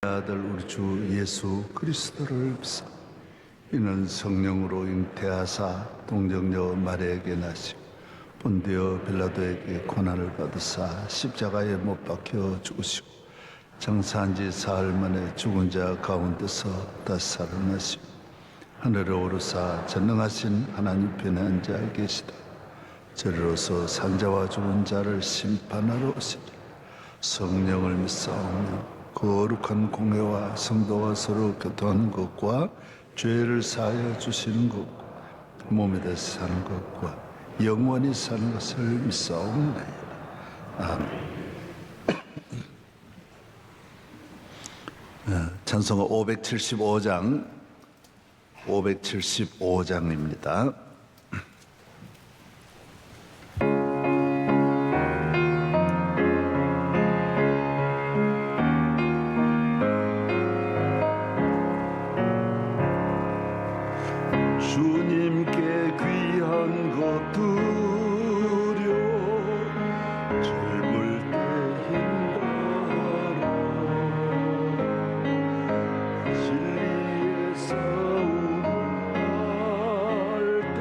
아들 우리 주 예수 그리스도를 믿사 이는 성령으로 잉태하사 동정녀 마리아에게 나시고 본디오 빌라도에게 고난을 받으사 십자가에 못 박혀 죽으시고 장사한 지 사흘 만에 죽은 자 가운데서 다시 살아나시고 하늘에 오르사 전능하신 하나님 편에 앉아 계시다. 저리로서 산자와 죽은 자를 심판하러 오시리. 성령을 믿사오며 거룩한 공회와 성도가 서로 교통하는 것과 죄를 사하여 주시는 것과 몸에 대해서 사는 것과 영원히 사는 것을 믿사옵나이다. 아멘. 찬송가 575장입니다. 주님께 귀한 것 드려 젊을 때 힘봐라. 진리의 싸움을 할 때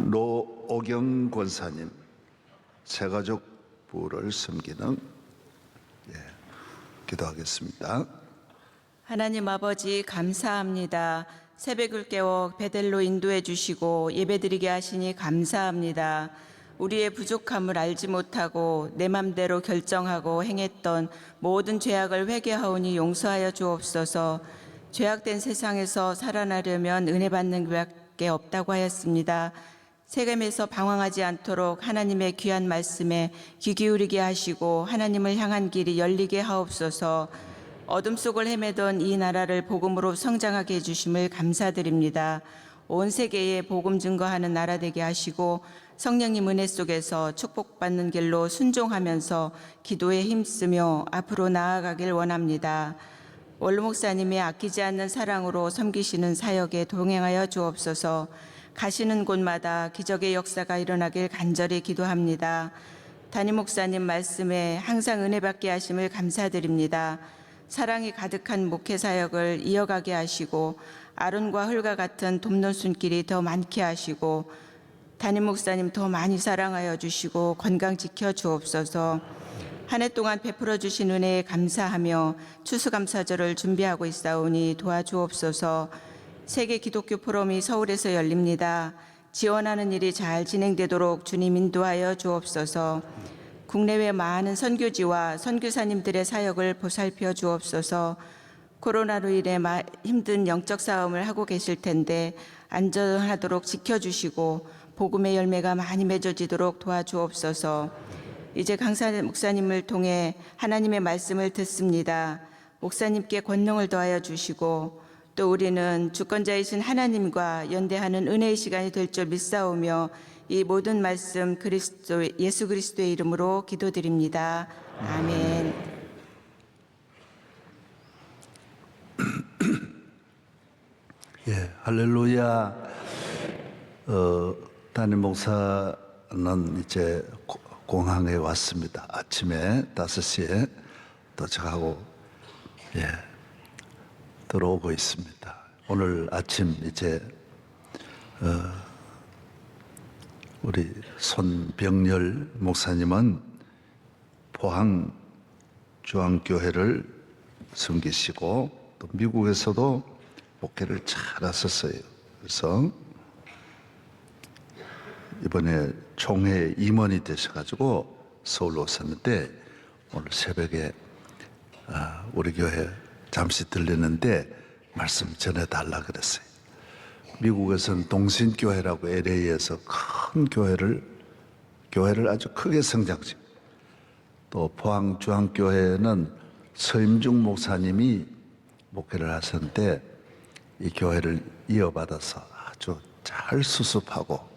노오경 권사님, 새가족 부를 섬기는 기도하겠습니다. 하나님 아버지 감사합니다. 새벽을 깨워 베델로 인도해 주시고 예배드리게 하시니 감사합니다. 우리의 부족함을 알지 못하고 내 맘대로 결정하고 행했던 모든 죄악을 회개하오니 용서하여 주옵소서. 죄악된 세상에서 살아나려면 은혜 받는 것밖에 없다고 하였습니다. 세겜에서 방황하지 않도록 하나님의 귀한 말씀에 귀 기울이게 하시고 하나님을 향한 길이 열리게 하옵소서. 어둠 속을 헤매던 이 나라를 복음으로 성장하게 해주심을 감사드립니다. 온 세계에 복음 증거하는 나라 되게 하시고 성령님 은혜 속에서 축복받는 길로 순종하면서 기도에 힘쓰며 앞으로 나아가길 원합니다. 원로 목사님의 아끼지 않는 사랑으로 섬기시는 사역에 동행하여 주옵소서. 가시는 곳마다 기적의 역사가 일어나길 간절히 기도합니다. 담임 목사님 말씀에 항상 은혜 받게 하심을 감사드립니다. 사랑이 가득한 목회 사역을 이어가게 하시고 아론과 흙과 같은 돕는 손길이 더 많게 하시고 담임 목사님 더 많이 사랑하여 주시고 건강 지켜 주옵소서. 한 해 동안 베풀어 주신 은혜에 감사하며 추수감사절을 준비하고 있사오니 도와주옵소서. 세계 기독교 포럼이 서울에서 열립니다. 지원하는 일이 잘 진행되도록 주님 인도하여 주옵소서. 국내외 많은 선교지와 선교사님들의 사역을 보살펴 주옵소서. 코로나로 인해 힘든 영적 싸움을 하고 계실 텐데 안전하도록 지켜주시고 복음의 열매가 많이 맺어지도록 도와주옵소서. 이제 강사 목사님을 통해 하나님의 말씀을 듣습니다. 목사님께 권능을 더하여 주시고 또 우리는 주권자이신 하나님과 연대하는 은혜의 시간이 될 줄 믿사오며 이 모든 말씀 예수 그리스도의 이름으로 기도드립니다. 아멘. 할렐루야. 담임 목사는 이제 공항에 왔습니다. 아침에 5시에 도착하고 들어오고 있습니다. 오늘 아침 이제 우리 손병열 목사님은 포항 중앙교회를 섬기시고 또 미국에서도 목회를 잘 하셨어요. 그래서 이번에 총회 임원이 되셔가지고 서울로 오셨는데 오늘 새벽에 우리 교회 잠시 들리는데 말씀 전해달라 그랬어요. 미국에서는 동신교회라고 LA에서 큰 교회를 아주 크게 성장시키고 또 포항중앙교회는 서임중 목사님이 목회를 하셨는데 이 교회를 이어받아서 아주 잘 수습하고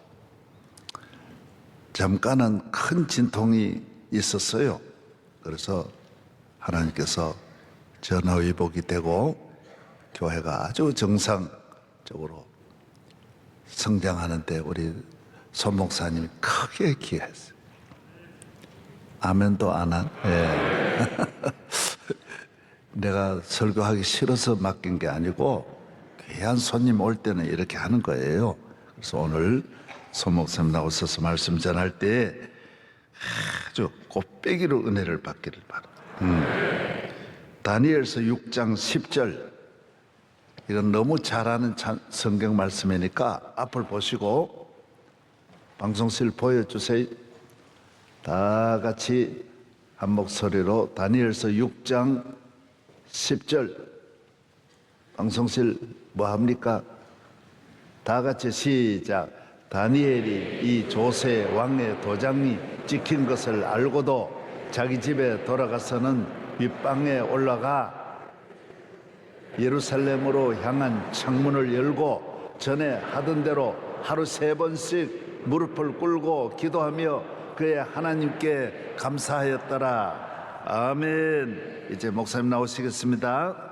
잠깐은 큰 진통이 있었어요. 그래서 하나님께서 전화위복이 되고 교회가 아주 정상적으로 성장하는데 우리 손 목사님이 크게 기여했어요. 아멘도 안 한? 내가 설교하기 싫어서 맡긴 게 아니고 귀한 손님 올 때는 이렇게 하는 거예요. 그래서 오늘 손 목사님 나오셔서 말씀 전할 때 아주 곱빼기로 은혜를 받기를 바랍니다. 다니엘서 6장 10절 이건 너무 잘 아는 성경 말씀이니까 앞을 보시고 방송실 보여주세요. 다 같이 한 목소리로 다니엘서 6장 10절 방송실 뭐 합니까? 다 같이 시작. 다니엘이 이 조세 왕의 도장이 찍힌 것을 알고도 자기 집에 돌아가서는 윗방에 올라가 예루살렘으로 향한 창문을 열고 전에 하던 대로 하루 3번씩 무릎을 꿇고 기도하며 그의 하나님께 감사하였더라. 아멘. 이제 목사님 나오시겠습니다.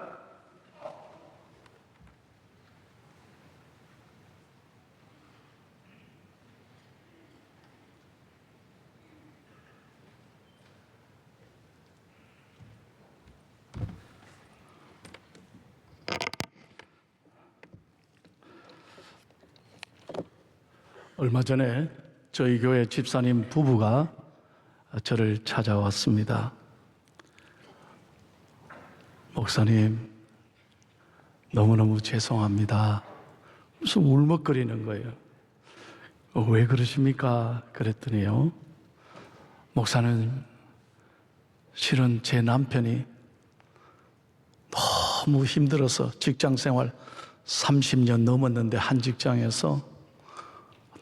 얼마 전에 저희 교회 집사님 부부가 저를 찾아왔습니다. 목사님, 너무너무 죄송합니다. 무슨 울먹거리는 거예요. 왜 그러십니까? 그랬더니요, 목사는 실은 제 남편이 너무 힘들어서 직장 생활 30년 넘었는데 한 직장에서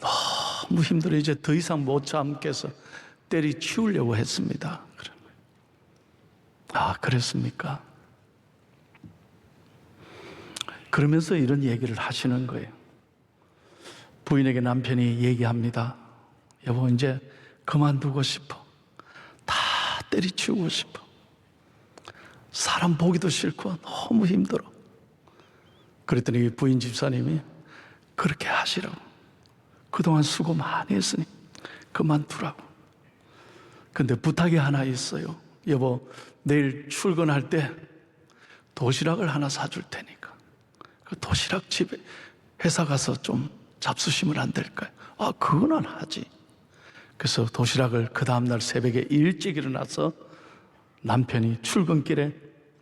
너무 힘들어 이제 더 이상 못 참겠어 때리치우려고 했습니다. 아, 그랬습니까? 그러면서 이런 얘기를 하시는 거예요. 부인에게 남편이 얘기합니다. 여보, 이제 그만두고 싶어. 다 때리치우고 싶어. 사람 보기도 싫고 너무 힘들어. 그랬더니 부인 집사님이 그렇게 하시라고. 그동안 수고 많이 했으니 그만두라고. 근데 부탁이 하나 있어요. 여보, 내일 출근할 때 도시락을 하나 사줄 테니까 그 도시락 집에 회사 가서 좀 잡수시면 안 될까요? 아, 그건 안 하지. 그래서 도시락을 그 다음날 새벽에 일찍 일어나서 남편이 출근길에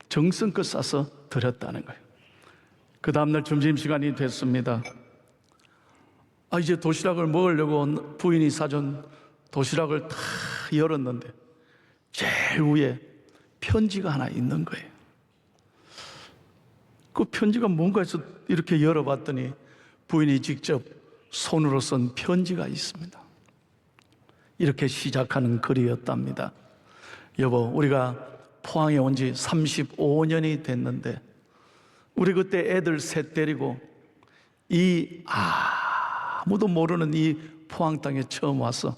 정성껏 싸서 드렸다는 거예요. 그 다음날 점심시간이 됐습니다. 아, 이제 도시락을 먹으려고 부인이 사준 도시락을 다 열었는데 제일 위에 편지가 하나 있는 거예요. 그 편지가 뭔가 해서 이렇게 열어봤더니 부인이 직접 손으로 쓴 편지가 있습니다. 이렇게 시작하는 글이었답니다. 여보, 우리가 포항에 온 지 35년이 됐는데 우리 그때 애들 셋 데리고 이 아무도 모르는 이 포항 땅에 처음 와서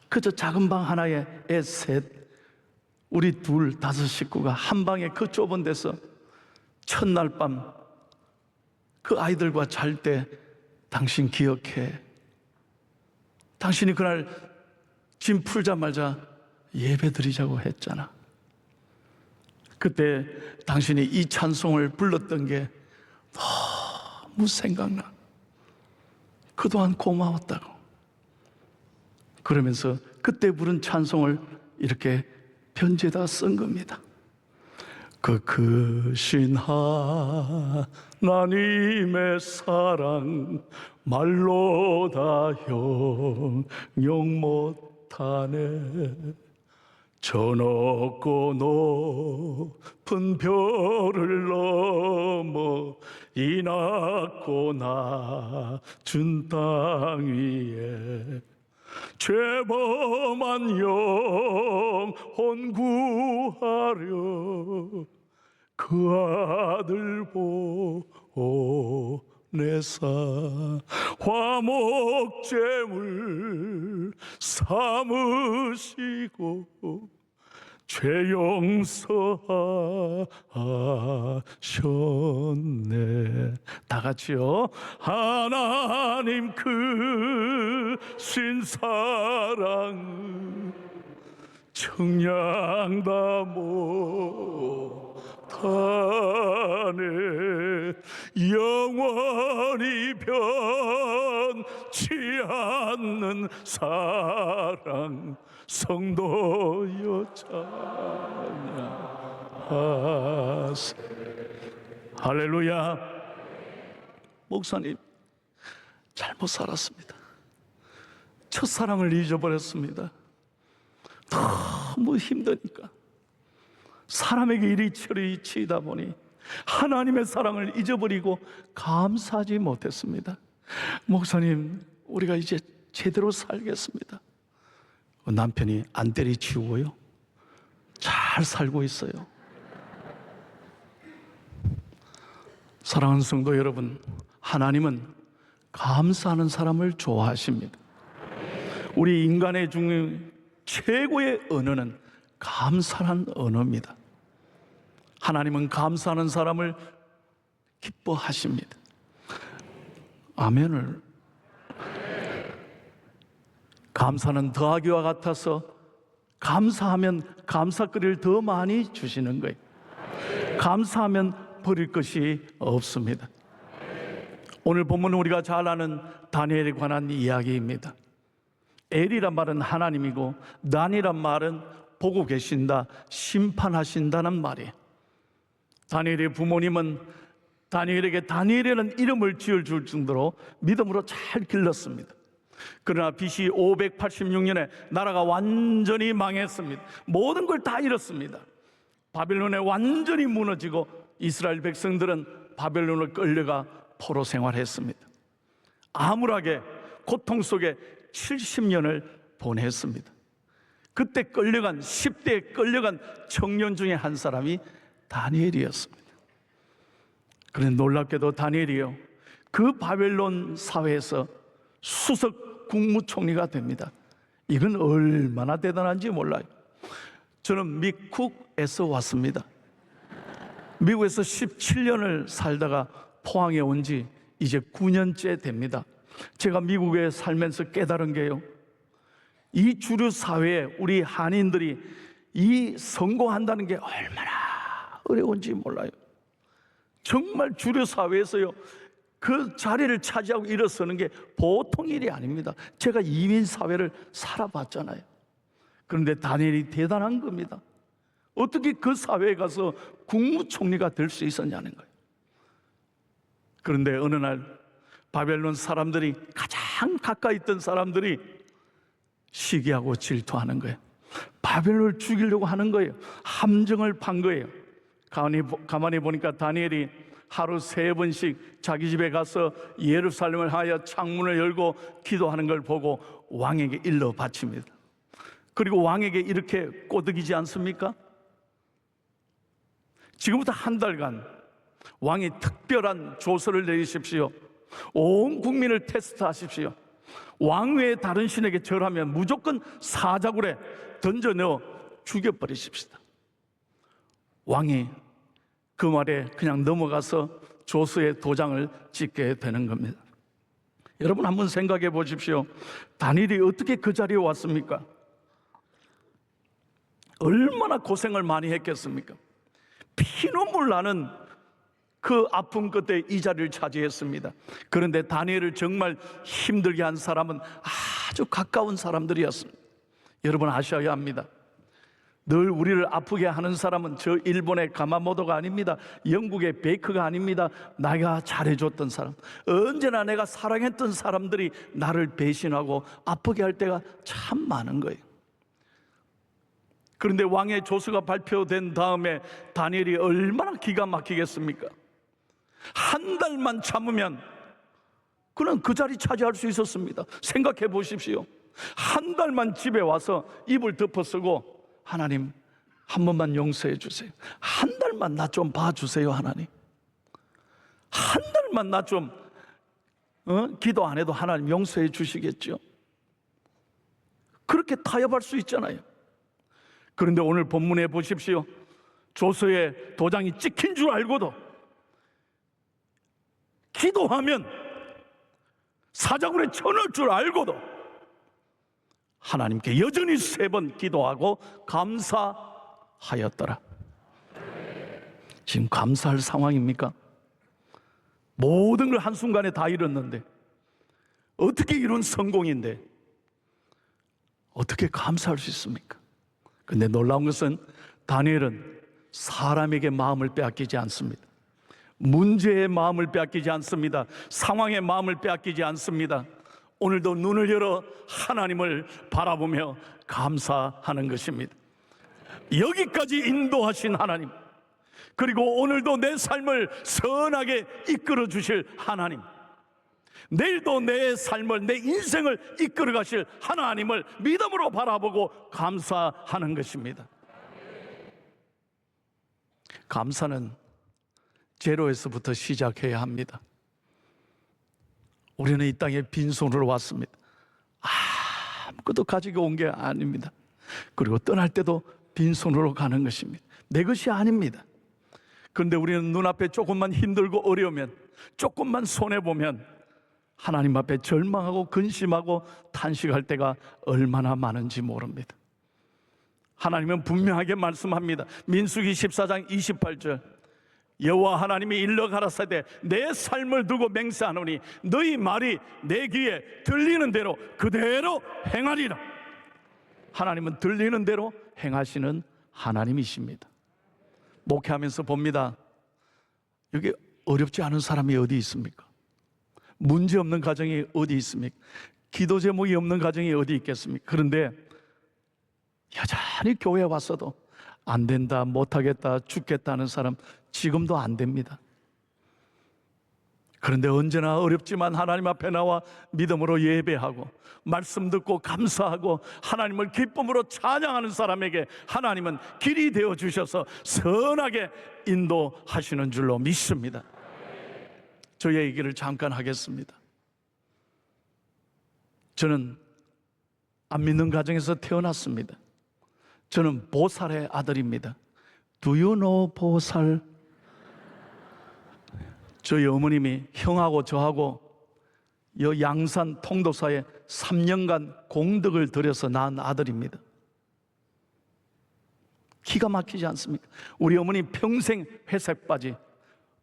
그저 작은 방 하나에 애 셋, 우리 둘, 5 식구가 한 방에 그 좁은 데서 첫날 밤 그 아이들과 잘 때 당신 기억해. 당신이 그날 짐 풀자마자 예배 드리자고 했잖아. 그때 당신이 이 찬송을 불렀던 게 너무 생각나. 그동안 고마웠다고. 그러면서 그때 부른 찬송을 이렇게 편지에다 쓴 겁니다. 그 크신 하나님의 사랑 말로 다 형용 못하네. 저 높고 높은 별을 넘어 이 낮고 낮은 땅 위에 죄범한 영혼 구하려 그 아들 보내사 화목제물 삼으시고 죄 용서하셨네. 다 같이요. 하나님 크신 사랑 청량다 못하네. 영원히 변치 않는 사랑 성도여 찬양하세. 할렐루야. 목사님, 잘못 살았습니다. 첫사랑을 잊어버렸습니다. 너무 힘드니까 사람에게 이리저리 치이다 보니 하나님의 사랑을 잊어버리고 감사하지 못했습니다. 목사님, 우리가 이제 제대로 살겠습니다. 남편이 안 때리치우고요, 잘 살고 있어요. 사랑하는 성도 여러분, 하나님은 감사하는 사람을 좋아하십니다. 우리 인간의 중에 최고의 언어는 감사한 언어입니다. 하나님은 감사하는 사람을 기뻐하십니다. 아멘을. 감사는 더하기와 같아서 감사하면 감사거리를 더 많이 주시는 거예요. 감사하면 버릴 것이 없습니다. 오늘 본문은 우리가 잘 아는 다니엘에 관한 이야기입니다. 엘이란 말은 하나님이고 난이란 말은 보고 계신다, 심판하신다는 말이에요. 다니엘의 부모님은 다니엘에게 다니엘이라는 이름을 지어줄 정도로 믿음으로 잘 길렀습니다. 그러나 BC 586년에 나라가 완전히 망했습니다. 모든 걸 다 잃었습니다. 바벨론에 완전히 무너지고 이스라엘 백성들은 바벨론을 끌려가 포로 생활했습니다. 암울하게 고통 속에 70년을 보냈습니다. 그때 끌려간 10대에 끌려간 청년 중에 한 사람이 다니엘이었습니다. 그런데 놀랍게도 다니엘이요, 그 바벨론 사회에서 수석 국무총리가 됩니다. 이건 얼마나 대단한지 몰라요. 저는 미쿡에서 왔습니다. 미국에서 17년을 살다가 포항에 온 지 이제 9년째 됩니다. 제가 미국에 살면서 깨달은 게요, 이 주류 사회에 우리 한인들이 이 성공한다는 게 얼마나 어려운지 몰라요. 정말 주류 사회에서요, 그 자리를 차지하고 일어서는 게 보통 일이 아닙니다. 제가 이민 사회를 살아봤잖아요. 그런데 다니엘이 대단한 겁니다. 어떻게 그 사회에 가서 국무총리가 될 수 있었냐는 거예요. 그런데 어느 날 바벨론 사람들이, 가장 가까이 있던 사람들이 시기하고 질투하는 거예요. 바벨론을 죽이려고 하는 거예요. 함정을 판 거예요. 가만히 보니까 다니엘이 하루 3번씩 자기 집에 가서 예루살렘을 하여 창문을 열고 기도하는 걸 보고 왕에게 일러 바칩니다. 그리고 왕에게 이렇게 꼬드기지 않습니까? 지금부터 한 달간 왕이 특별한 조서를 내리십시오. 온 국민을 테스트하십시오. 왕 외에 다른 신에게 절하면 무조건 사자굴에 던져 넣어 죽여버리십시다. 왕이 그 말에 그냥 넘어가서 조서에 도장을 찍게 되는 겁니다. 여러분 한번 생각해 보십시오. 다니엘이 어떻게 그 자리에 왔습니까? 얼마나 고생을 많이 했겠습니까? 피눈물 나는 그 아픔 끝에 이 자리를 차지했습니다. 그런데 다니엘을 정말 힘들게 한 사람은 아주 가까운 사람들이었습니다. 여러분 아셔야 합니다. 늘 우리를 아프게 하는 사람은 저 일본의 가마모토가 아닙니다. 영국의 베이커가 아닙니다. 내가 잘해줬던 사람, 언제나 내가 사랑했던 사람들이 나를 배신하고 아프게 할 때가 참 많은 거예요. 그런데 왕의 조서가 발표된 다음에 다니엘이 얼마나 기가 막히겠습니까? 한 달만 참으면 그는 그 자리 차지할 수 있었습니다. 생각해 보십시오. 한 달만 집에 와서 이불 덮어 쓰고, 하나님 한 번만 용서해 주세요. 한 달만 나 좀 봐주세요. 하나님 한 달만 나 좀 기도 안 해도 하나님 용서해 주시겠죠. 그렇게 타협할 수 있잖아요. 그런데 오늘 본문에 보십시오. 조서에 도장이 찍힌 줄 알고도 기도하면 사자굴에 쳐넣을 줄 알고도 하나님께 여전히 3번 기도하고 감사하였더라. 지금 감사할 상황입니까? 모든 걸 한순간에 다 잃었는데, 어떻게 이룬 성공인데 어떻게 감사할 수 있습니까? 근데 놀라운 것은 다니엘은 사람에게 마음을 빼앗기지 않습니다. 문제의 마음을 빼앗기지 않습니다. 상황의 마음을 빼앗기지 않습니다. 오늘도 눈을 열어 하나님을 바라보며 감사하는 것입니다. 여기까지 인도하신 하나님, 그리고 오늘도 내 삶을 선하게 이끌어 주실 하나님, 내일도 내 삶을, 내 인생을 이끌어 가실 하나님을 믿음으로 바라보고 감사하는 것입니다. 감사는 제로에서부터 시작해야 합니다. 우리는 이 땅에 빈손으로 왔습니다. 아무것도 가지고 온 게 아닙니다. 그리고 떠날 때도 빈손으로 가는 것입니다. 내 것이 아닙니다. 그런데 우리는 눈앞에 조금만 힘들고 어려우면, 조금만 손해보면 하나님 앞에 절망하고 근심하고 탄식할 때가 얼마나 많은지 모릅니다. 하나님은 분명하게 말씀합니다. 민수기 14장 28절, 여호와 하나님이 일러 가라사대 내 삶을 두고 맹세하노니 너희 말이 내 귀에 들리는 대로 그대로 행하리라. 하나님은 들리는 대로 행하시는 하나님이십니다. 목회하면서 봅니다. 여기 어렵지 않은 사람이 어디 있습니까? 문제 없는 가정이 어디 있습니까? 기도 제목이 없는 가정이 어디 있겠습니까? 그런데 여전히 교회에 왔어도 안 된다, 못하겠다, 죽겠다는 사람 지금도 안 됩니다. 그런데 언제나 어렵지만 하나님 앞에 나와 믿음으로 예배하고 말씀 듣고 감사하고 하나님을 기쁨으로 찬양하는 사람에게 하나님은 길이 되어 주셔서 선하게 인도하시는 줄로 믿습니다. 저의 얘기를 잠깐 하겠습니다. 저는 안 믿는 가정에서 태어났습니다. 저는 보살의 아들입니다. Do you know 보살? 저희 어머님이 형하고 저하고 여 양산 통도사에 3년간 공덕을 들여서 낳은 아들입니다. 기가 막히지 않습니까? 우리 어머니 평생 회색 바지,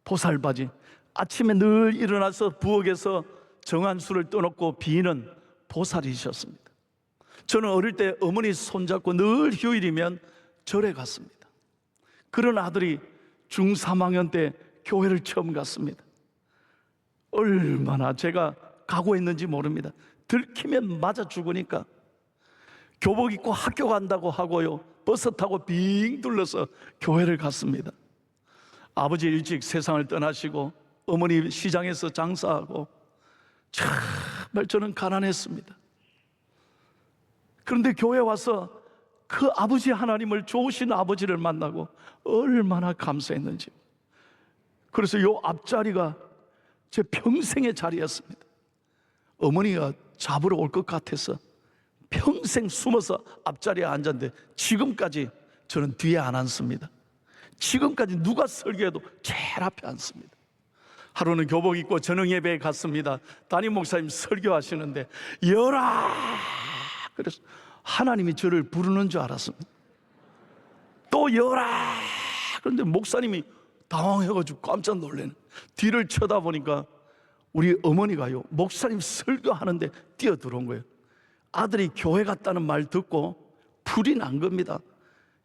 보살 바지, 아침에 늘 일어나서 부엌에서 정한 술을 떠놓고 비는 보살이셨습니다. 저는 어릴 때 어머니 손잡고 늘 휴일이면 절에 갔습니다. 그런 아들이 중3학년 때 교회를 처음 갔습니다. 얼마나 제가 각오했는지 모릅니다. 들키면 맞아 죽으니까 교복 입고 학교 간다고 하고요, 버스 타고 빙 둘러서 교회를 갔습니다. 아버지 일찍 세상을 떠나시고 어머니 시장에서 장사하고 정말 저는 가난했습니다. 그런데 교회 와서 그 아버지 하나님을, 좋으신 아버지를 만나고 얼마나 감사했는지. 그래서 요 앞자리가 제 평생의 자리였습니다. 어머니가 잡으러 올 것 같아서 평생 숨어서 앞자리에 앉았는데 지금까지 저는 뒤에 안 앉습니다. 지금까지 누가 설교해도 제일 앞에 앉습니다. 하루는 교복 입고 저녁 예배에 갔습니다. 담임 목사님 설교하시는데 열아, 그래서 하나님이 저를 부르는 줄 알았습니다. 또 열아, 그런데 목사님이 당황해가지고 깜짝 놀래는, 뒤를 쳐다보니까 우리 어머니가요, 목사님 설교하는데 뛰어들어온 거예요. 아들이 교회 갔다는 말 듣고 불이 난 겁니다.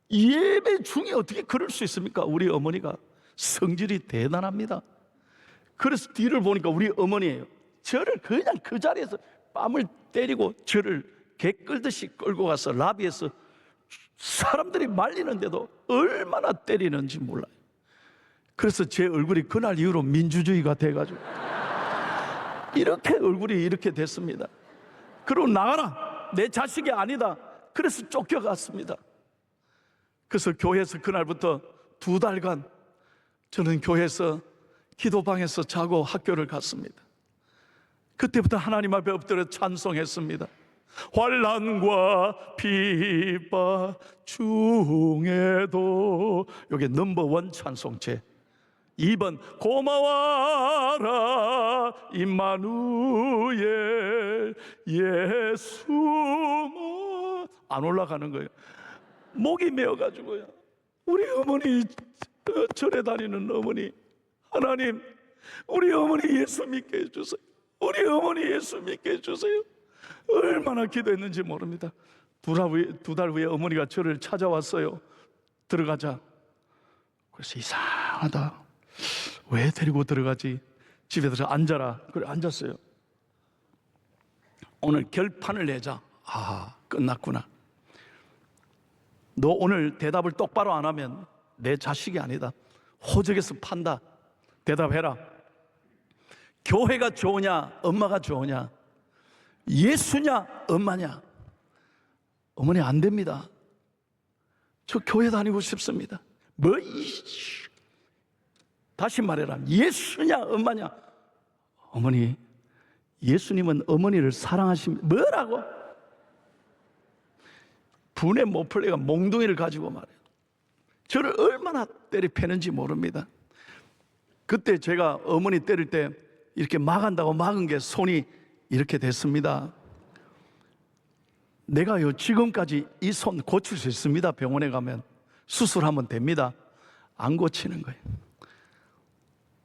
예배 중에 어떻게 그럴 수 있습니까? 우리 어머니가 성질이 대단합니다. 그래서 뒤를 보니까 우리 어머니예요. 저를 그냥 그 자리에서 뺨을 때리고 저를 개 끌듯이 끌고 가서 라비에서 사람들이 말리는데도 얼마나 때리는지 몰라요. 그래서 제 얼굴이 그날 이후로 민주주의가 돼가지고 이렇게 얼굴이 이렇게 됐습니다. 그리고 나가라, 내 자식이 아니다. 그래서 쫓겨갔습니다. 그래서 교회에서 그날부터 2달간 저는 교회에서 기도방에서 자고 학교를 갔습니다. 그때부터 하나님 앞에 엎드려 찬송했습니다. 환난과 비바 중에도, 이게 넘버원 찬송체. 2번 고마워라 임마누엘 예수. 안 올라가는 거예요. 목이 메어가지고요. 우리 어머니, 절에 다니는 어머니, 하나님 우리 어머니 예수 믿게 해주세요. 우리 어머니 예수 믿게 해주세요. 얼마나 기도했는지 모릅니다. 2달 후에 어머니가 저를 찾아왔어요. 들어가자. 그래서 이상하다, 왜 데리고 들어가지? 집에 들어서 앉아라. 그래 앉았어요. 오늘 결판을 내자. 아, 끝났구나. 너 오늘 대답을 똑바로 안 하면 내 자식이 아니다. 호적에서 판다. 대답해라. 교회가 좋으냐 엄마가 좋으냐, 예수냐 엄마냐? 어머니 안 됩니다. 저 교회 다니고 싶습니다. 뭐 다시 말해라. 예수냐 엄마냐? 어머니, 예수님은 어머니를 사랑하십니다. 뭐라고? 분에 못 풀려가 몽둥이를 가지고 말해요. 저를 얼마나 때려 패는지 모릅니다. 그때 제가 어머니 때릴 때 이렇게 막한다고 막은 게 손이 이렇게 됐습니다. 내가요 지금까지 이 손 고칠 수 있습니다. 병원에 가면 수술하면 됩니다. 안 고치는 거예요.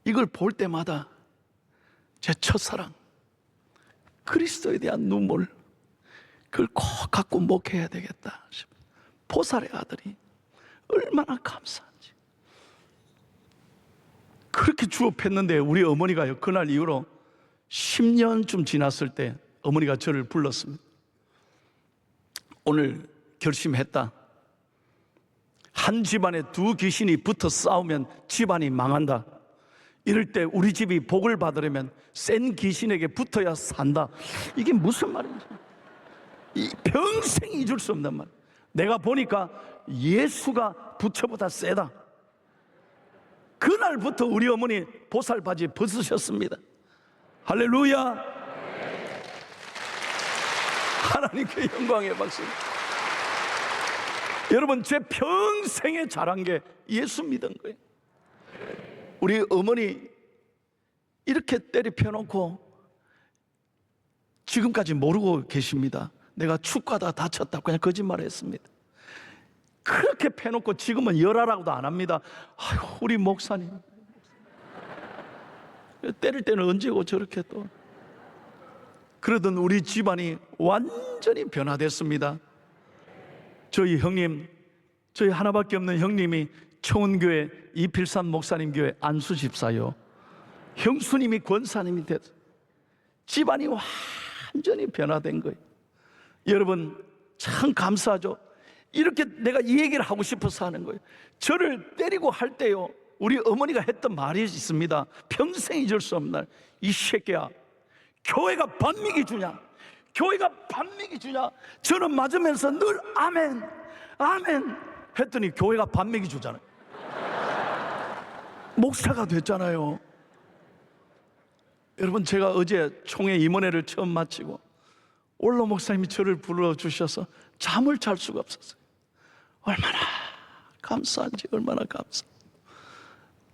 이걸 볼 때마다 제 첫사랑 그리스도에 대한 눈물, 그걸 꼭 갖고 목회해야 되겠다 싶어요. 보살의 아들이 얼마나 감사한지. 그렇게 주업했는데 우리 어머니가요, 그날 이후로 10년쯤 지났을 때 어머니가 저를 불렀습니다. 오늘 결심했다. 한 집안에 두 귀신이 붙어 싸우면 집안이 망한다. 이럴 때 우리 집이 복을 받으려면 센 귀신에게 붙어야 산다. 이게 무슨 말인지 평생 잊을 수 없는 말. 내가 보니까 예수가 부처보다 세다. 그날부터 우리 어머니 보살바지 벗으셨습니다. 할렐루야. 하나님께 영광의 박수. 여러분, 제 평생에 자란 게 예수 믿은 거예요. 우리 어머니 이렇게 때려 펴놓고 지금까지 모르고 계십니다. 내가 축구하다 다쳤다고 그냥 거짓말을 했습니다. 그렇게 펴놓고 지금은 열하라고도 안 합니다. 아이고, 우리 목사님 때릴 때는 언제고 저렇게 또. 그러던 우리 집안이 완전히 변화됐습니다. 저희 형님, 저희 하나밖에 없는 형님이 청운교회 이필산 목사님 교회 안수 집사요, 형수님이 권사님이 됐어요. 집안이 완전히 변화된 거예요. 여러분, 참 감사하죠. 이렇게 내가 이 얘기를 하고 싶어서 하는 거예요. 저를 때리고 할 때요, 우리 어머니가 했던 말이 있습니다. 평생 잊을 수 없는 날. 이 새끼야, 교회가 반미기 주냐? 교회가 반미기 주냐? 저는 맞으면서 늘 아멘, 아멘 했더니 교회가 반미기 주잖아요. 목사가 됐잖아요. 여러분, 제가 어제 총회 임원회를 처음 마치고 올로 목사님이 저를 불러주셔서 잠을 잘 수가 없었어요. 얼마나 감사한지, 얼마나 감사.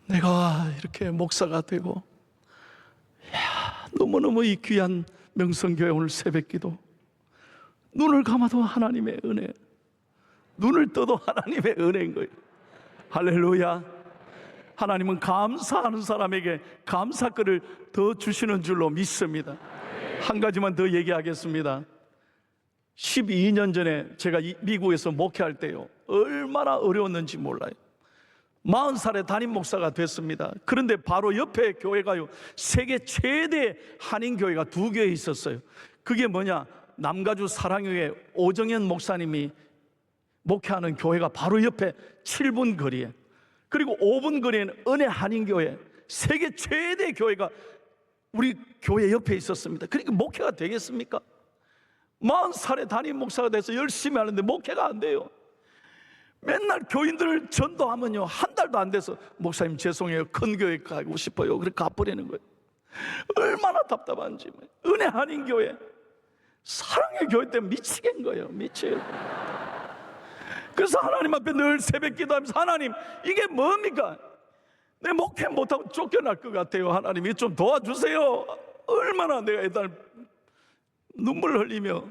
내가 이렇게 목사가 되고, 이야, 너무너무 이 귀한 명성교회 오늘 새벽기도, 눈을 감아도 하나님의 은혜, 눈을 떠도 하나님의 은혜인 거예요. 할렐루야. 하나님은 감사하는 사람에게 감사글을 더 주시는 줄로 믿습니다. 한 가지만 더 얘기하겠습니다. 12년 전에 제가 미국에서 목회할 때요, 얼마나 어려웠는지 몰라요. 40살에 담임 목사가 됐습니다. 그런데 바로 옆에 교회가요, 세계 최대 한인교회가 2교회 있었어요. 그게 뭐냐, 남가주 사랑교회 오정현 목사님이 목회하는 교회가 바로 옆에 7분 거리에, 그리고 5분 거리에는 은혜 한인교회, 세계 최대 교회가 우리 교회 옆에 있었습니다. 그러니까 목회가 되겠습니까? 40살에 담임 목사가 돼서 열심히 하는데 목회가 안 돼요. 맨날 교인들을 전도하면요, 한 달도 안 돼서 목사님 죄송해요, 큰 교회 가고 싶어요, 그렇게 가버리는 거예요. 얼마나 답답한지. 은혜 한인교회, 사랑의 교회 때문에 미치겠는 거예요. 미치겠어요. 그래서 하나님 앞에 늘 새벽 기도하면서, 하나님 이게 뭡니까? 내 목회 못하고 쫓겨날 것 같아요. 하나님이 좀 도와주세요. 얼마나 내가 애들 눈물 흘리며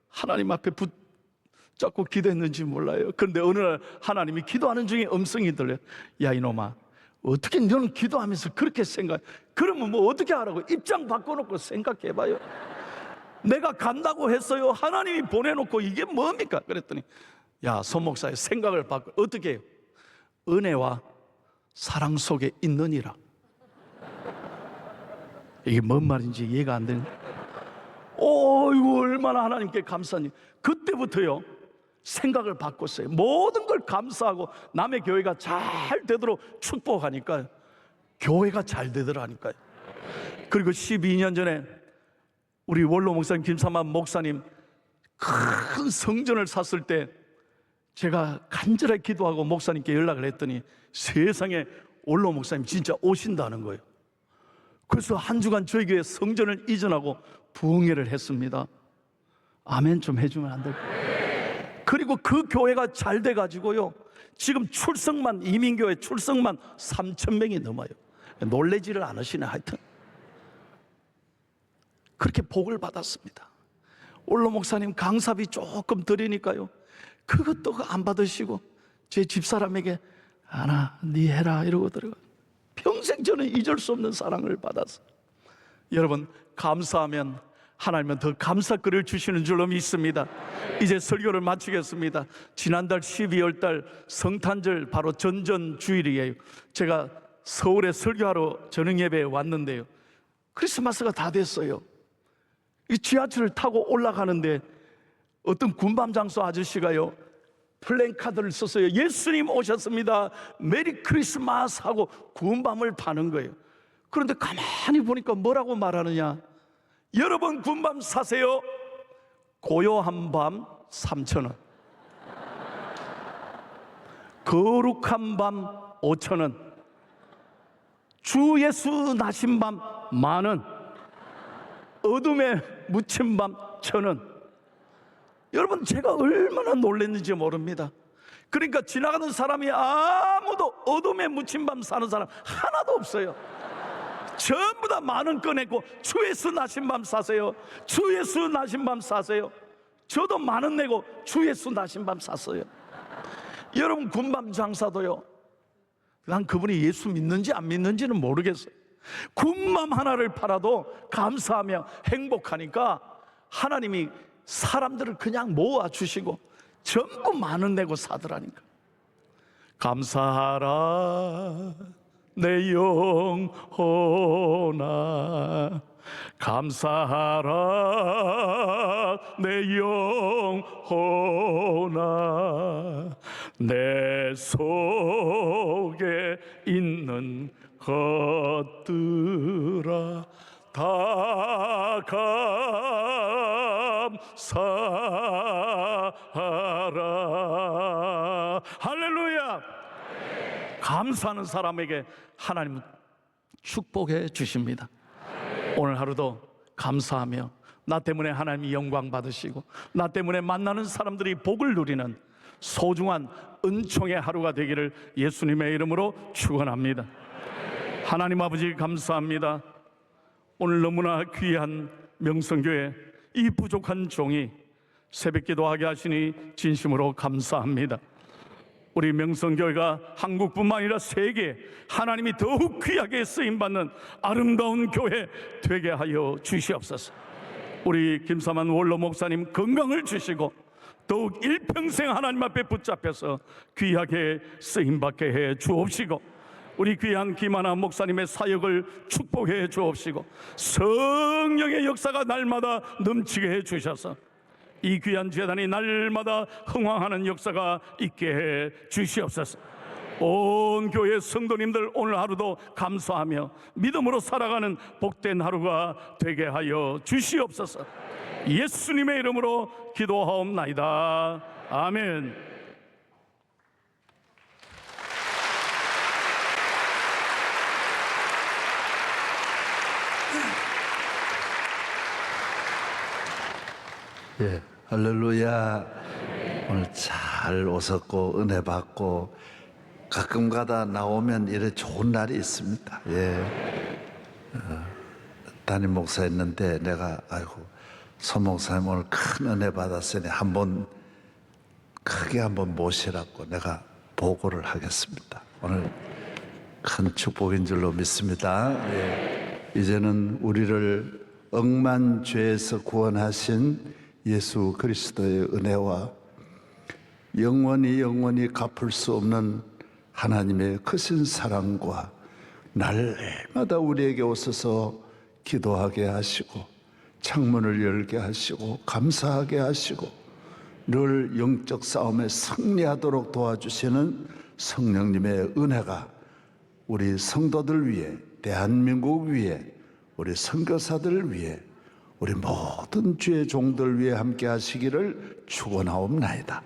하나님 앞에 붙잡고 기도했는지 몰라요. 그런데 어느 날 하나님이 기도하는 중에 음성이 들려요. 야, 이놈아, 어떻게 너는 기도하면서 그렇게 생각해? 그러면 뭐 어떻게 하라고? 입장 바꿔놓고 생각해봐요. 내가 간다고 했어요. 하나님이 보내놓고 이게 뭡니까? 그랬더니, 야, 손 목사의 생각을 바꿔. 어떻게 해요? 은혜와 사랑 속에 있느니라. 이게 뭔 말인지 이해가 안 되는. 이거 얼마나 하나님께 감사하니. 그때부터요, 생각을 바꿨어요. 모든 걸 감사하고 남의 교회가 잘 되도록 축복하니까 교회가 잘 되더라니까요. 그리고 12년 전에 우리 원로 목사님 김삼만 목사님 큰 성전을 샀을 때 제가 간절하게 기도하고 목사님께 연락을 했더니 세상에 원로 목사님 진짜 오신다는 거예요. 그래서 한 주간 저희 교회 성전을 이전하고 부흥회를 했습니다. 아멘 좀 해주면 안 될까요? 그리고 그 교회가 잘 돼가지고요, 지금 출석만, 이민교회 출석만 3,000명이 넘어요. 놀래지를 않으시네. 하여튼 그렇게 복을 받았습니다. 원로 목사님 강사비 조금 드리니까요, 그것도 안 받으시고 제 집사람에게, 아나 네 해라 이러고 들어가. 평생 저는 잊을 수 없는 사랑을 받았어요. 여러분, 감사하면 하나님은 더 감사거리를 주시는 줄로 믿습니다. 이제 설교를 마치겠습니다. 지난달 12월 달 성탄절 바로 전주일이에요. 제가 서울에 설교하러 저녁 예배에 왔는데요, 크리스마스가 다 됐어요. 이 지하철을 타고 올라가는데 어떤 군밤 장소 아저씨가요, 플랜카드를 썼어요. 예수님 오셨습니다, 메리 크리스마스 하고 군밤을 파는 거예요. 그런데 가만히 보니까 뭐라고 말하느냐, 여러분 군밤 사세요. 고요한 밤 3,000원, 거룩한 밤 5,000원, 주 예수 나신 밤 10,000원, 어둠에 묻힌 밤 1,000원. 여러분, 제가 얼마나 놀랐는지 모릅니다. 그러니까 지나가는 사람이 아무도 어둠에 묻힌 밤 사는 사람 하나도 없어요. 전부 다 10,000원 꺼내고 주 예수 나신 밤 사세요, 주 예수 나신 밤 사세요. 저도 10,000원 내고 주 예수 나신 밤 샀어요. 여러분, 군밤 장사도요, 난 그분이 예수 믿는지 안 믿는지는 모르겠어요. 군밤 하나를 팔아도 감사하며 행복하니까 하나님이 사람들을 그냥 모아주시고 전부 10,000원 내고 사더라니까. 감사하라 내 영혼아, 감사하라 내 영혼아, 내 속에 있는 것들아 다 감사하라. 할렐루야. 감사하는 사람에게 하나님은 축복해 주십니다. 오늘 하루도 감사하며 나 때문에 하나님이 영광 받으시고 나 때문에 만나는 사람들이 복을 누리는 소중한 은총의 하루가 되기를 예수님의 이름으로 축원합니다. 하나님 아버지, 감사합니다. 오늘 너무나 귀한 명성교회 이 부족한 종이 새벽기도하게 하시니 진심으로 감사합니다. 우리 명성교회가 한국뿐만 아니라 세계 하나님이 더욱 귀하게 쓰임받는 아름다운 교회 되게 하여 주시옵소서. 우리 김사만 원로 목사님 건강을 주시고 더욱 일평생 하나님 앞에 붙잡혀서 귀하게 쓰임받게 해 주옵시고, 우리 귀한 김하나 목사님의 사역을 축복해 주옵시고 성령의 역사가 날마다 넘치게 해 주셔서 이 귀한 재단이 날마다 흥황하는 역사가 있게 해 주시옵소서. 온 교회 성도님들 오늘 하루도 감사하며 믿음으로 살아가는 복된 하루가 되게 하여 주시옵소서. 예수님의 이름으로 기도하옵나이다. 아멘. 예, 할렐루야. 오늘 잘 오셨고 은혜 받고 가끔가다 나오면 이래 좋은 날이 있습니다. 예, 담임 목사였는데 내가 아이고 서 목사님 오늘 큰 은혜 받았으니 한번 크게 한번 모시라고 내가 보고를 하겠습니다. 오늘 큰 축복인 줄로 믿습니다. 예, 이제는 우리를 억만 죄에서 구원하신 예수 그리스도의 은혜와 영원히 갚을 수 없는 하나님의 크신 사랑과 날마다 우리에게 오셔서 기도하게 하시고 창문을 열게 하시고 감사하게 하시고 늘 영적 싸움에 승리하도록 도와주시는 성령님의 은혜가 우리 성도들 위해, 대한민국 위해, 우리 선교사들 위해, 우리 모든 주의 종들 위해 함께 하시기를 축원하옵나이다.